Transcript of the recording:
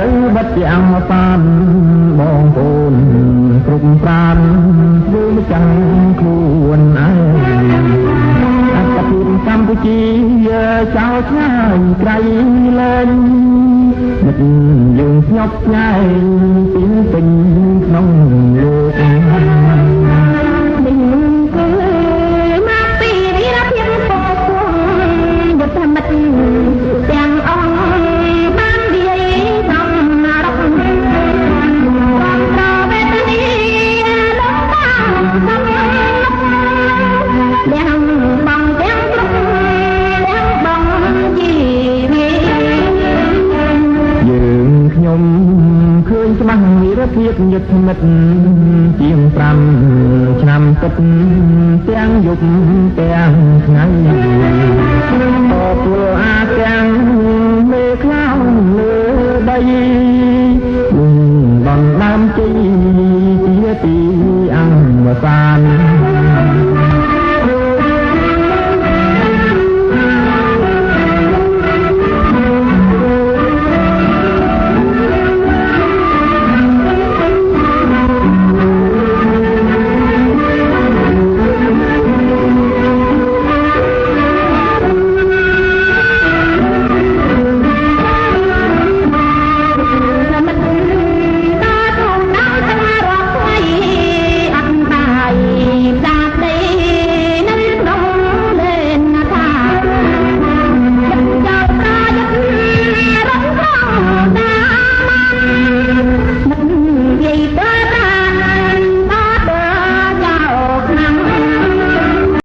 ទៅបិទជាអង្គបានបងប្អូនគ្រប់ប្រានធ្វើចាំខ្លួនឯងអត្តភាពកម្ពុជាចោលឆ្ងាយក្រៃលែងមិនយើងស្ញប់ឆ្ងាយពីពេញក្នុងលោកមិនគឺមកពីវីរភាពពោពុំយុទ្ធមិត្តទាំងអង្គបាននិយាយសំរងความប្រវេទនីលោកបានសំរងទាំងបងទាំងគ្រប់ទាំងបងជីវិតយើងខ្ញុំឃើញច្បាស់វីរភាពយុទ្ធមិត្តជាង5ឆ្នាំទឹកទាំងយប់ទាំងថ្ងៃតពលអា